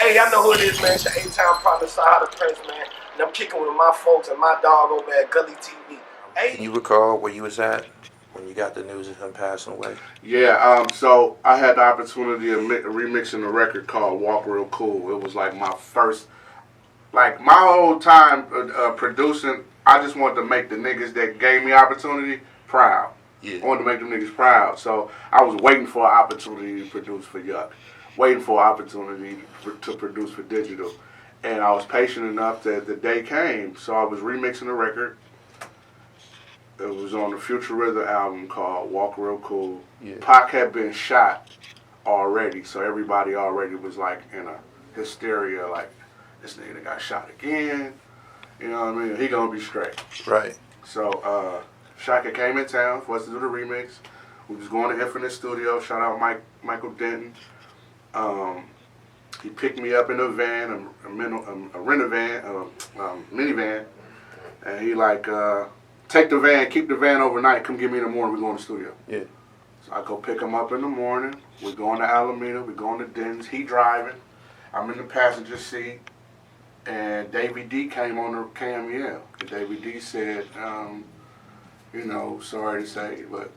Hey, I know who it is, man. It's your 8-time partner, Sahara the Prince, man. And I'm kicking with my folks and my dog over at Gully TV. Hey. Can you recall where you was at when you got the news of him passing away? Yeah, so I had the opportunity of remixing a record called Walk Real Cool. It was like my first, like my whole time producing, I just wanted to make the niggas that gave me opportunity proud. Yeah. I wanted to make them niggas proud. So I was waiting for an opportunity to produce for Yuck. Waiting for an opportunity to produce for digital. And I was patient enough that the day came. So I was remixing a record. It was on the Futurista album called Walk Real Cool. Yeah. Pac had been shot already, so everybody already was like in a hysteria, like, this nigga got shot again. You know what I mean? He gonna be straight. Right. So Shaka came in town for us to do the remix. We was going to Infinite Studio. Shout out Michael Denton. He picked me up in a van, a minivan, and he like, take the van, keep the van overnight, come get me in the morning, we go in the studio. Yeah. So I go pick him up in the morning, we're going to Alameda, we're going to Denton's, he driving, I'm in the passenger seat, and Davey D came on the KMEL. And Davey D said, you know, sorry to say, but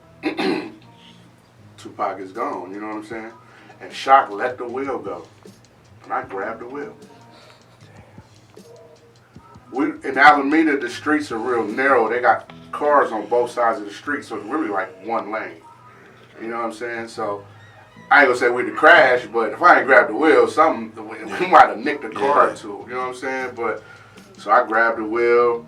Tupac is gone, you know what I'm saying? And Shock let the wheel go, and I grabbed the wheel. In Alameda, the streets are real narrow. They got cars on both sides of the street, so it's really like one lane. You know what I'm saying? So I ain't gonna say we'd have crashed, but if I ain't grabbed the wheel, we might have nicked the car or two. You know what I'm saying? But so I grabbed the wheel.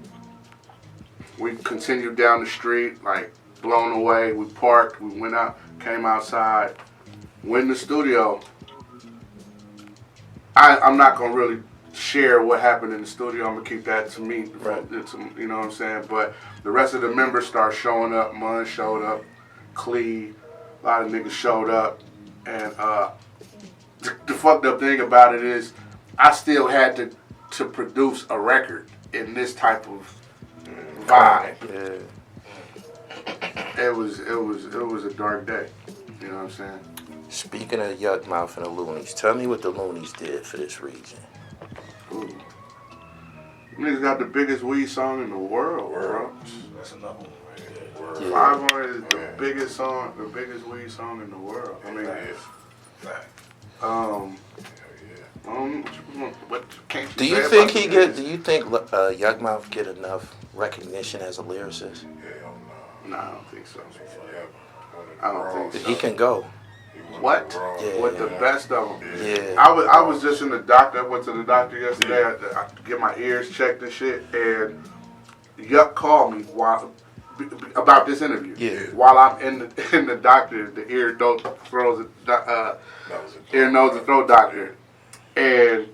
We continued down the street, like blown away. We parked. We went out, came outside, went in the studio. I'm not gonna really share what happened in the studio. I'm gonna keep that to me, right. You know what I'm saying? But the rest of the members start showing up. Mun showed up, Clee, a lot of niggas showed up, and the fucked up thing about it is, I still had to produce a record in this type of vibe. Yeah. It was a dark day. You know what I'm saying? Speaking of Yuck Mouth and the Loonies, tell me what the Loonies did for this region. Ooh. Niggas got the biggest weed song in the world, bro. That's another one right there. 500 is the biggest song, the biggest weed song in the world. I mean, what can't you do you think he get? Do you think Yuck Mouth get enough recognition as a lyricist? No, I don't think so. I don't think so. He can go. What? Yeah. With the best of them. Yeah. I was just in the doctor. I went to the doctor yesterday. I get my ears checked and shit. And Yuck called me about this interview. Yeah. While I'm in the doctor, the ear, nose, and throat doctor, and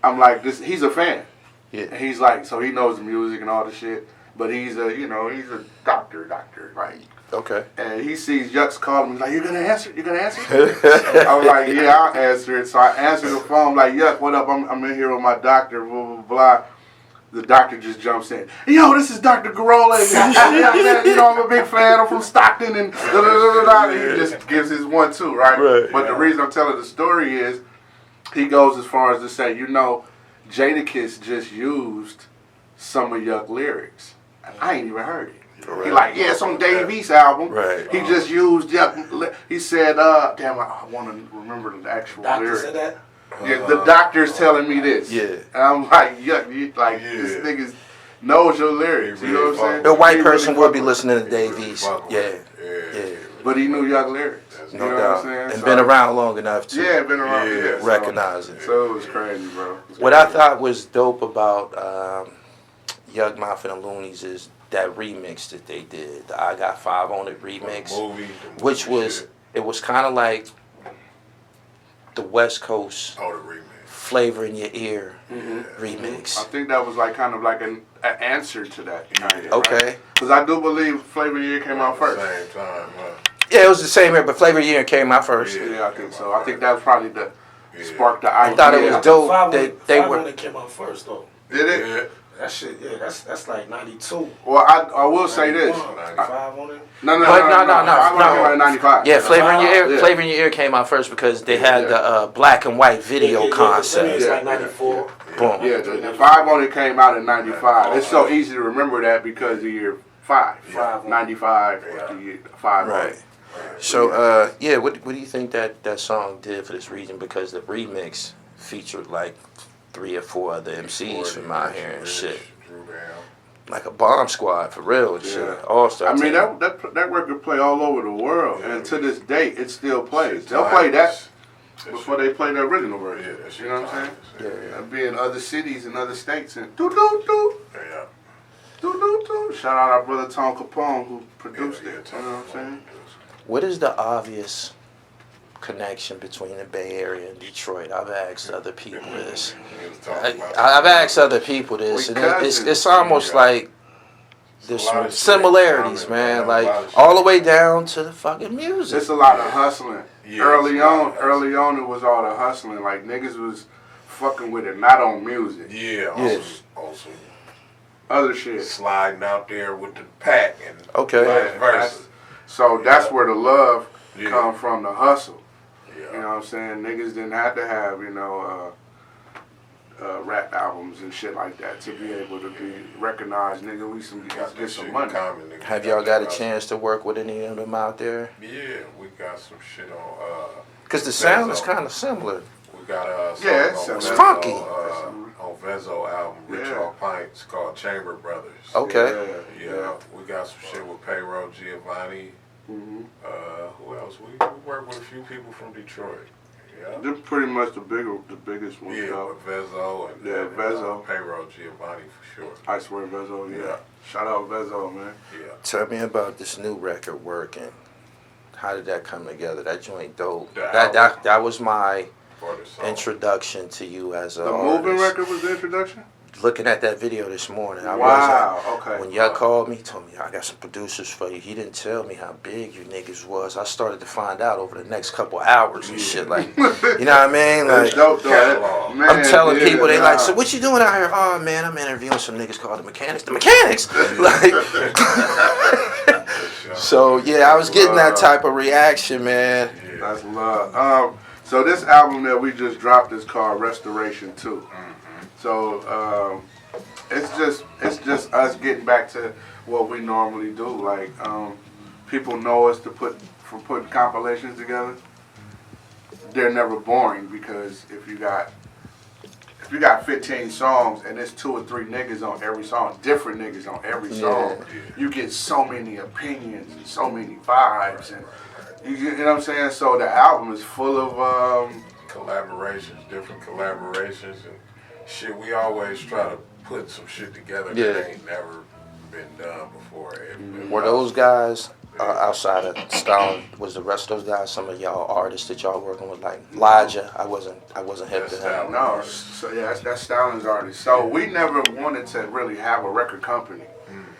I'm like, he's a fan. Yeah. And he's like, so he knows the music and all the shit. But he's a doctor, like. Okay. And he sees Yuck's calling me, like, you gonna answer? I was like, yeah, I'll answer it. So I answer the phone, like, Yuck, what up? I'm in here with my doctor, blah, blah, blah. The doctor just jumps in. Yo, this is Dr. Garola. You know, I'm a big fan. I'm from Stockton and He just gives his 1-2, right? But the reason I'm telling the story is, he goes as far as to say, you know, Jadakiss just used some of Yuck lyrics. I ain't even heard it. Right. He like, yeah, it's on Dave East's album. Right. He just used, he said, damn, I want to remember the actual lyric. Said that? Yeah, the doctor's telling me this. Yeah. And I'm like, this nigga knows your lyrics. You know what I'm saying? A white person would be listening to Dave East. Yeah. But he knew Yuck lyrics. You know what I'm saying? And been around long enough to been around, recognize it. So it was crazy, bro. What I thought was dope about Yuck Mouth and the Loonies is that remix that they did, the I Got 5 on It remix, which was, it was kind of like the West Coast Flavor in Your Ear remix. I think that was like kind of like an answer to that. Kind of, okay. Because I do believe Flavor in Your Ear came out first. Same time, yeah, it was the same year, but Flavor in Your Ear came out first. Yeah, I think so. I think that was probably the spark the idea. I thought it was dope that they were. It came out first though. Did it? That shit, yeah, that's like 92. Well, I will say this. 95 on it? No. No. 95. Yeah, Flavor in Your Ear. Yeah. Flavor in Your Ear came out first because they had the black and white video concept. It's like 94. Boom. Yeah, the 5 on it came out in 95. It's so easy to remember that because of year 5. 95, the year 5 on it. So, yeah, what do you think that song did for this region? Because the remix featured like 3 or 4 other MCs from out here and shit. Like a bomb squad for real and shit. All-star. I mean, that record play all over the world, and to this day, it still plays. They'll play that before they play the original version. You know what I'm saying? Yeah. Be in other cities and other states and do. Shout out our brother Tom Capone who produced it. You know what I'm saying? What is the obvious connection between the Bay Area and Detroit? I've asked other people this. I've asked other people this, and it's almost like there's some similarities, man. Like all the way down to the fucking music. It's a lot of hustling. Early on, it was all the hustling. Like niggas was fucking with it, not on music. Also other shit. Sliding out there with the pack and vice versa. So that's where the love come from, the hustle. You know what I'm saying? Niggas didn't have to have, rap albums and shit like that to be able to be recognized. Nigga, we get some money. Have y'all got a chance to work with any of them out there? Yeah, we got some shit on. Because the sound is kind of similar. We got a song it's funky. On Vezo album, Rich All Pints, called Chamber Brothers. Okay. Yeah. We got some shit with Payroll Giovanni. Who else? We work with a few people from Detroit. Yeah. They're pretty much the biggest ones. Yeah, with Vezo and Vezo. Payroll Giovanni for sure. I swear Vezo, yeah. Shout out Vezo, man. Yeah. Tell me about this new record working. How did that come together? That joint dope. The That was my introduction to you as a artist. Moving record was the introduction? Looking at that video this morning, I okay. When y'all called me, told me I got some producers for you. He didn't tell me how big you niggas was. I started to find out over the next couple hours and shit. Like, you know what I mean? Like, dope, though. Man, I'm telling people, they like, so what you doing out here? Oh man, I'm interviewing some niggas called the Mekanix. The Mekanix, like. So yeah, I was getting that type of reaction, man. That's love. So this album that we just dropped is called Restoration 2. So it's just us getting back to what we normally do. Like people know us from putting compilations together. They're never boring because if you got 15 songs and there's 2 or 3 niggas on every song, different niggas on every song, you get so many opinions and so many vibes and you know what I'm saying. So the album is full of collaborations, different collaborations and. Shit, we always try to put some shit together that ain't never been done before. Were those guys outside of Stalin? Was the rest of those guys some of y'all artists that y'all working with, like Elijah? I wasn't hip to him. No, so yeah, that's Stalin's artist. So we never wanted to really have a record company.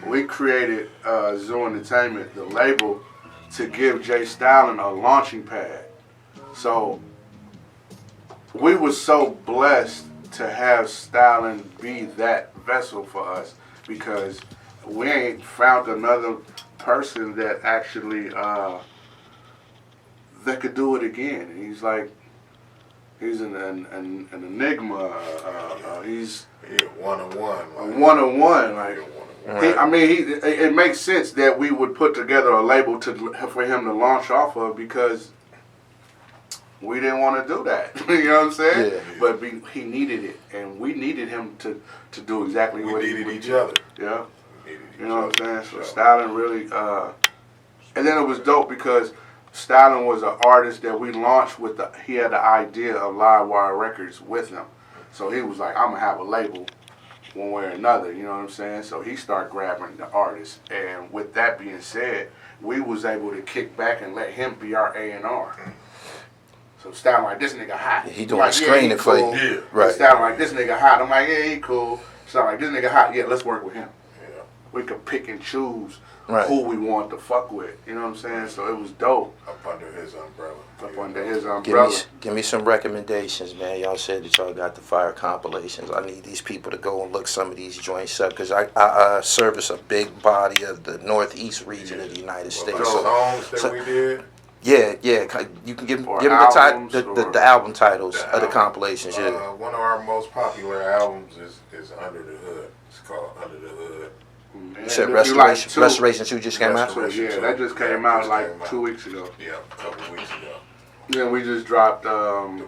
We created Zoo Entertainment, the label, to give J.Stalin a launching pad. So we were so blessed to have Stalin be that vessel for us because we ain't found another person that actually that could do it again. He's an enigma. He's one-on-one. One-on-one. Like it makes sense that we would put together a label for him to launch off of because we didn't want to do that. You know what I'm saying? Yeah. But he needed it, and we needed him to do exactly what he needed each other. Yeah. You know what I'm saying? So Stalin really, and then it was dope because Stalin was an artist that we launched with. He had the idea of Livewire Records with him, so he was like, "I'm gonna have a label, one way or another." You know what I'm saying? So he started grabbing the artists, and with that being said, we was able to kick back and let him be our A&R. So Stalin like, this nigga hot. He doing screening for you. Yeah. Right. Stalin like, this nigga hot. I'm like, yeah, he cool. Stalin like, this nigga hot. Yeah, let's work with him. we could pick and choose who we want to fuck with. You know what I'm saying? So it was dope. Up under his umbrella. Up under his umbrella. Give me some recommendations, man. Y'all said that y'all got the fire compilations. I need these people to go and look some of these joints up because I service a big body of the northeast region of the United States. Songs that we did. Yeah. You can give them the album titles of the compilations. One of our most popular albums is Under the Hood. It's called Under the Hood. You said Restoration 2 just came out? Yeah, that just came out like 2 weeks ago. Yeah, a couple weeks ago. Then we just dropped The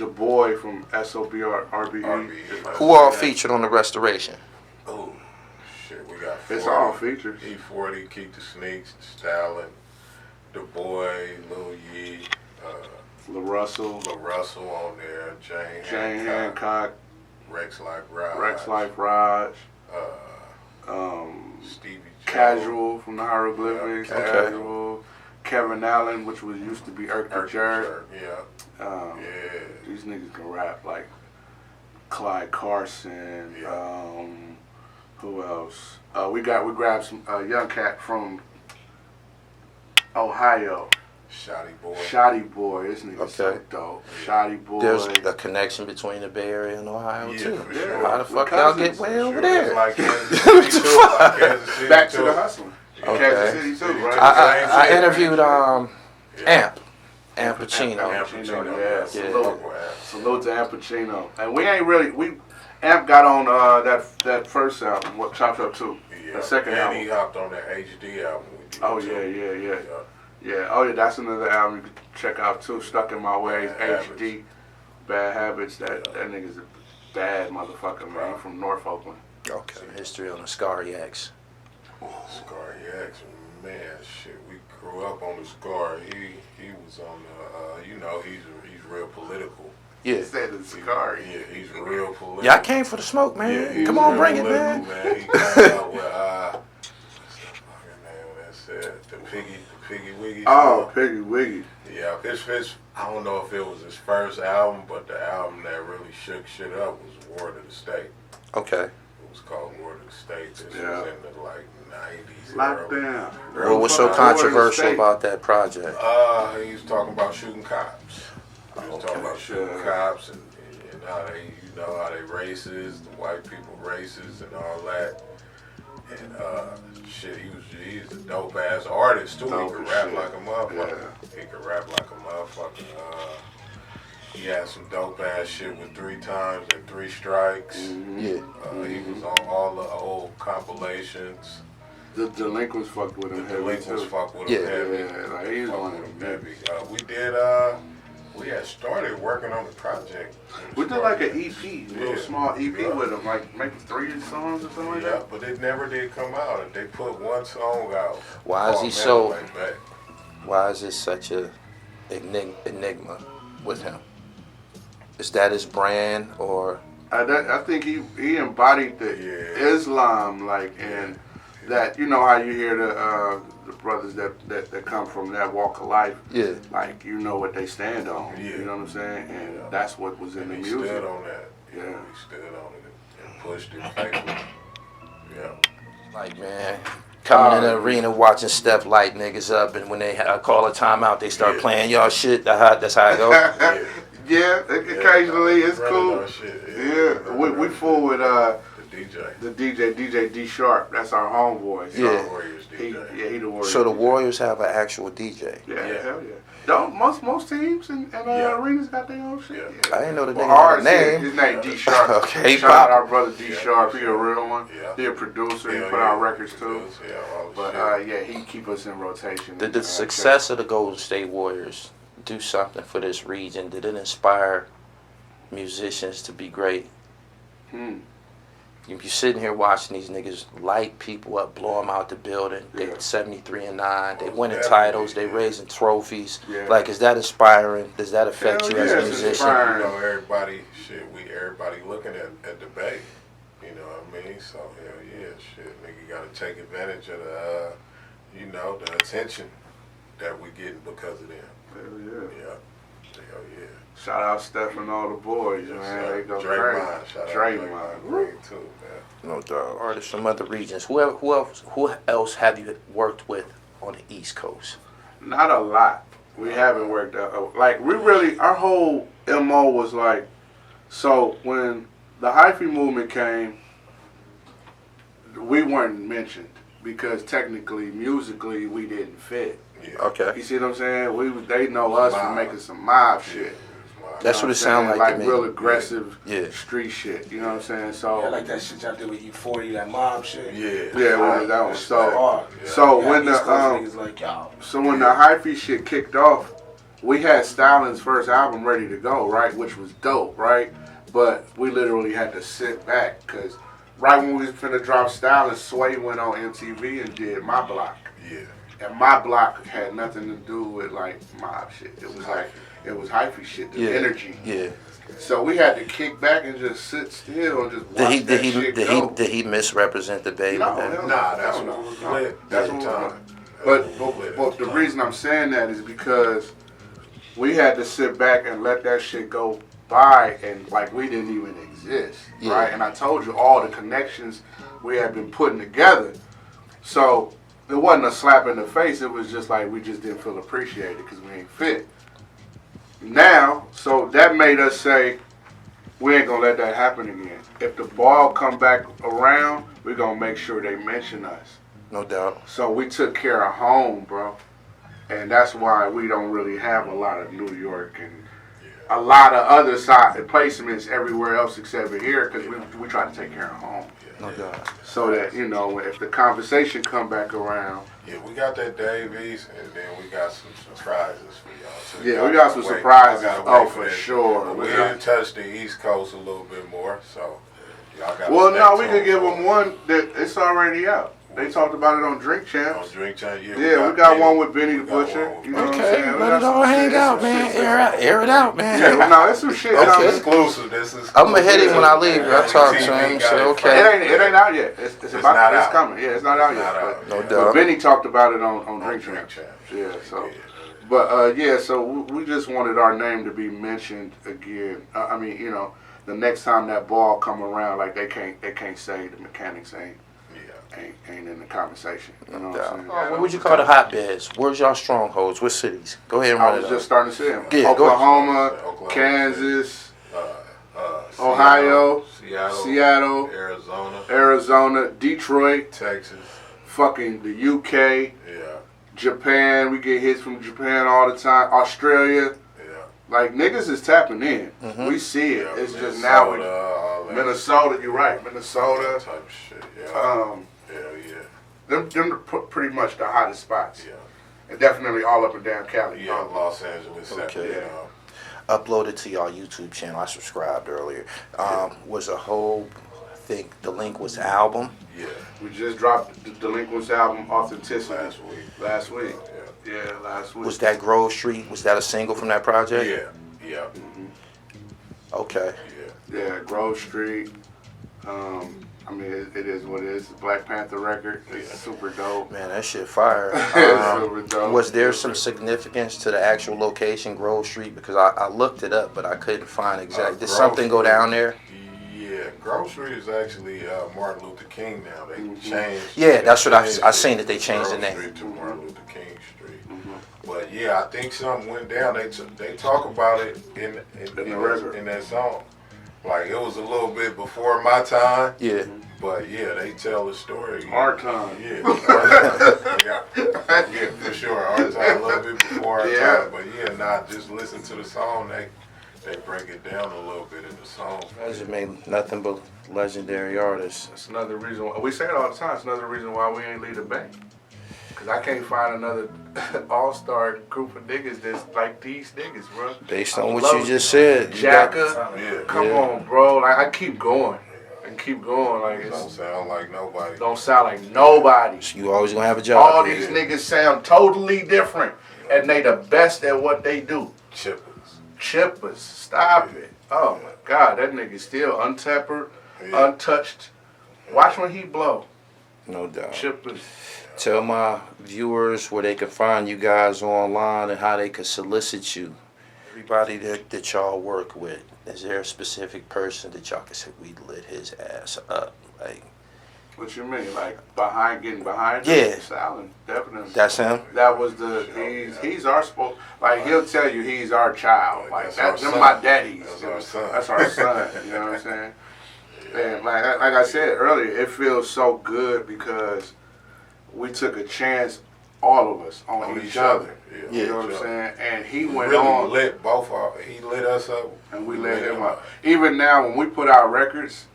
Boy from SOBR RBE. Who all featured on the Restoration? Oh, shit, we got 40. It's all features. E40, Keep the Sneaks, Stalin, The Boy, Lil Yee, La Russell on there, Jane Hancock, Rex Life Raj, Stevie Casual from the Hieroglyphics, Yeah, Casual, Kevin Allen, which was used to be Irk the Jerk. Yeah. These niggas can rap like Clyde Carson. Yeah. Who else? We grabbed some young cat from Ohio. Shotty Boy. This nigga's so dope. Shotty Boy. There's a connection between the Bay Area and Ohio too. For sure. How the fuck y'all get way over there? Like Kansas City too. Back to the hustling. Kansas City too, right? I interviewed Amp Pacino. Yeah. Salute to Amp Pacino. And we ain't really Amp got on that first album, what Chop Chop 2. Yeah. The second album. And he hopped on that HD album. Oh yeah. Yeah, oh yeah, that's another album you can check out too. Stuck in My Ways, HD, Bad Habits. That nigga's a bad motherfucker, man. From North Oakland. Okay. History on Askari X. Askari X, man, shit. We grew up on the Scar. He was on the, he's real political. Yeah. He said the Scar. Yeah, he's real political. Yeah, I came for the smoke, man. Yeah, come on, bring it, man. He came out with the Piggy Wiggy. Oh, Piggy Wiggy. Yeah, I don't know if it was his first album, but the album that really shook shit up was Word of the State. Okay. It was called Word of the State. This was in the 90s. Lockdown. What was so controversial about that project? He was talking about shooting cops. He was talking about shooting cops and how they, how they racist, the white people racist and all that. And shit, he's a dope ass artist too. He could rap like a motherfucker. Yeah. He could rap like a motherfucker. He had some dope ass shit with 3 Times and 3 Strikes. Mm-hmm. Yeah. He was on all the old compilations. The Delinquents fucked with him heavy too. Fucked with him heavy. Yeah, like he's on him heavy. We had started working on the project. We did like an EP, a little small EP with him, like maybe 3 songs or something like that. Yeah, but it never did come out. They put 1 song out. Why is it such a enigma with him? Is that his brand or? I think he embodied the Islam, like, and that, how you hear the brothers that come from that walk of life, like, what they stand on, you know what I'm saying, and that's what was in the music. He stood on that. He stood on it and pushed it faithfully. Yeah. Like, man, coming in the arena, watching Steph light niggas up, and when they call a timeout, they start playing y'all shit. That's how it goes. Yeah, occasionally it's cool. Yeah, we fool with the DJ D Sharp. That's our homeboy. So Warriors DJ. He the Warriors. So the Warriors have an actual DJ. Yeah, hell yeah. Don't most teams and arenas got their own shit. I didn't know the nigga had a name. His name D Sharp. Okay, shout out our brother D Sharp. He a real one. He a producer. He put out records too. But he keep us in rotation. Did the success of the Golden State Warriors do something for this region? Did it inspire musicians to be great? You're sitting here watching these niggas light people up, blow them out the building. They 73-9. They winning titles. They raising trophies. Like, is that inspiring? Does that affect you as a musician? Everybody looking at the Bay. You know what I mean? So hell yeah, shit, nigga, got to take advantage of the, the attention that we getting because of them. Hell yeah. Shout out Steph and all the boys, man. They go Draymond. Shout out Draymond. Green too, man. No doubt. Artists from other regions. Who else have you worked with on the East Coast? Not a lot. We haven't worked out. Like, we really, our whole MO was like, so when the hyphy movement came, we weren't mentioned because technically, musically, we didn't fit. Yeah. Okay. You see what I'm saying? They know us for making some mob shit. That's what it sounds like to me. Real aggressive Yeah. street shit. You know what I'm saying? So I like that shit y'all did with E40, that mob shit. yeah, that was so. Hard. So when the niggas like y'all. so when the hyphy shit kicked off, we had Stalin's first album ready to go, right? Which was dope, right? But we literally had to sit back because right when we was finna drop Stalin, Sway went on MTV and did My Block. Yeah. And My Block had nothing to do with like mob shit. It was like it was hyphy shit, the energy. Yeah. So we had to kick back and just sit still and just watch that shit go. Did he misrepresent the baby? No, That's what was lit. That's what was lit. But the reason I'm saying that is because we had to sit back and let that shit go by and like we didn't even exist, right? And I told you all the connections we had been putting together. So it wasn't a slap in the face. It was just like we just didn't feel appreciated because we ain't fit. Now, so that made us say, we ain't gonna let that happen again. If the ball come back around, we're gonna make sure they mention us. No doubt. So we took care of home, bro. And that's why we don't really have a lot of New York and a lot of other side placements everywhere else except for here because we try to take care of home. No doubt. So that, you know, if the conversation come back around. Yeah, we got that Davies, and then we got some surprises for y'all. So Yeah, we got some surprises. Oh, for sure. We didn't touch the East Coast a little bit more, so y'all got. Well, no, we could give them one that it's already out. They talked about it on Drink Champs. On Drink Champs, yeah. We got one with Benny the Butcher. You know okay, let it all hang out, man. Air it out, man. Yeah, well, no, it's some shit. Okay. Exclusive. This is. I'm gonna hit him when I leave. I talk to him. So okay. It ain't out yet. It's coming. Yeah, it's not out yet. No doubt. But Benny talked about it on Drink Champs. Yeah. So. But so we just wanted our name to be mentioned again. I mean, you know, the next time that ball come around, like they can't say the Mekanix ain't in the conversation. You know what I'm saying? What would you call the hotbeds? Where's y'all strongholds? What cities? Go ahead and run it up. I was just starting to say them. Yeah, Oklahoma, Kansas, Ohio, Seattle, Arizona, Detroit, Texas, fucking the UK, Japan. We get hits from Japan all the time. Australia. Like, niggas is tapping in. Mm-hmm. We see it. It's just now. Minnesota, you're right. Minnesota. Type of shit, Them pretty much the hottest spots. Yeah. And definitely all up and down Cali. Yeah, Los Angeles. Okay. Uploaded to y'all YouTube channel. I subscribed earlier. Was a whole, I think the link was album. Yeah. We just dropped the Delinquents album, Authenticity. Last week. Yeah, last week. Was that Grove Street? Was that a single from that project? Yeah. Mm-hmm. Okay. Yeah, Grove Street. I mean, it is what it is. Black Panther record. It's super dope. Man, that shit fire. Super dope. Was there some significance to the actual location, Grove Street? Because I looked it up, but I couldn't find exact. Did something go down there? Yeah, Grove Street is actually Martin Luther King now. They changed. Yeah, that's what I seen that they changed the name. Street to Martin Luther King Street. But yeah, I think something went down. They talk about it in that song. Like, it was a little bit before my time. Yeah. But yeah, they tell the story. Our time. Yeah, for sure. Our time, a little bit before our time. But yeah, just listen to the song. They break it down a little bit in the song. Legend made nothing but legendary artists. That's another reason why, we say it all the time, it's another reason why we ain't lead a bank. Because I can't find another all-star group of niggas that's like these niggas, bro. Based on what you just said. Jacka, come on, bro. Like, I keep going. And keep going. Like, it don't sound like nobody. Don't sound like nobody. So you always gonna have a job. All these niggas sound totally different. And they the best at what they do. Chippers. Stop it. Oh my God, that nigga still untempered, untouched. Watch when he blow. No doubt. Chippers. Tell my viewers where they can find you guys online and how they can solicit you. everybody that y'all work with, is there a specific person that y'all can say we lit his ass up? Like, what you mean? Like getting behind? Yeah. Styling, definitely. That's him? That was he's our like he'll tell you he's our child. Like that's my daddies. That's our son. You know what I'm saying? And like I said earlier, it feels so good because we took a chance, all of us, on each other. Yeah. You know what I'm saying? And he went really on. He lit us up. And we lit him up. Even now, when we put out records,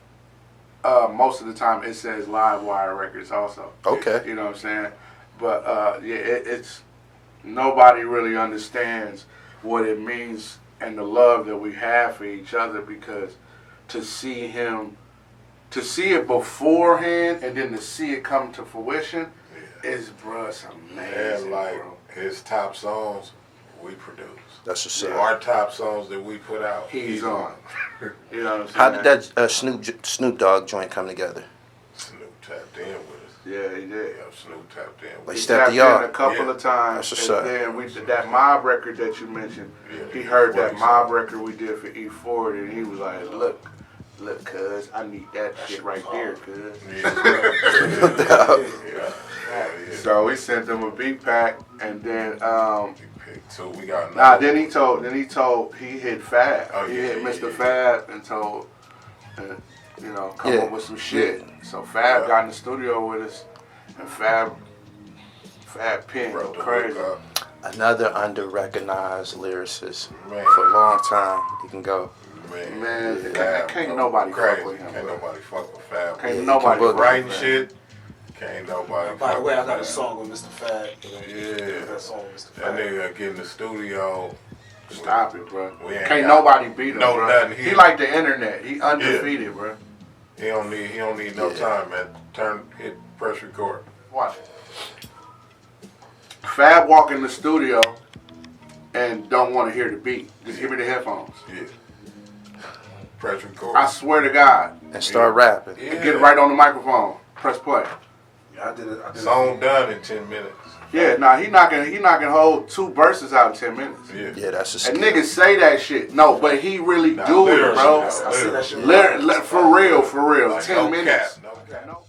most of the time it says Live Wire Records also. Okay. You know what I'm saying? But it's nobody really understands what it means and the love that we have for each other, because to see it beforehand and then to see it come to fruition is, bro, it's amazing. And like bro. His top songs, we produce. That's what's up. Our top songs that we put out, he's on. You know what I'm saying? How did that Snoop Dogg joint come together? Snoop tapped in with us. Yeah, he did. Yeah, Snoop tapped in with Like us. stepped He the tapped in yard. a couple of times. That's what's and up. then we did that Mob record that you mentioned. He heard that Mob record we did for E40, and he was like, look, cuz, I need that shit right there, cuz. So we sent him a beat pack, and then So we got then he hit Fab. He hit Mr. Fab and told, come up with some shit. So Fab got in the studio with us, and Fab pen go crazy. Another under-recognized lyricist for a long time. He can go. Man, can't nobody fuck with him. Can't nobody fuck with Fab. Can't nobody writing shit. Can't nobody. By the way, I got a song with Mr. Fab. Yeah. That song with Mr. That Fab. nigga get in the studio. Stop it, bro. Can't Can't nobody beat him, no bro. nothing. He like the internet. He undefeated, bro. He don't need no time, man. Hit press record. Watch it. Fab walk in the studio and don't want to hear the beat. Just give me the headphones. Yeah. Press record. I swear to God. And start rapping. Yeah. And get right on the microphone. Press play. Yeah, I did it. Song done in 10 minutes. Yeah, nah, he not gonna hold 2 verses out in 10 minutes. Yeah, that's a skill. And niggas say that shit. No, but he really do it, bro. I see that shit. For real. Like, 10 no minutes. Cap, no cap. No.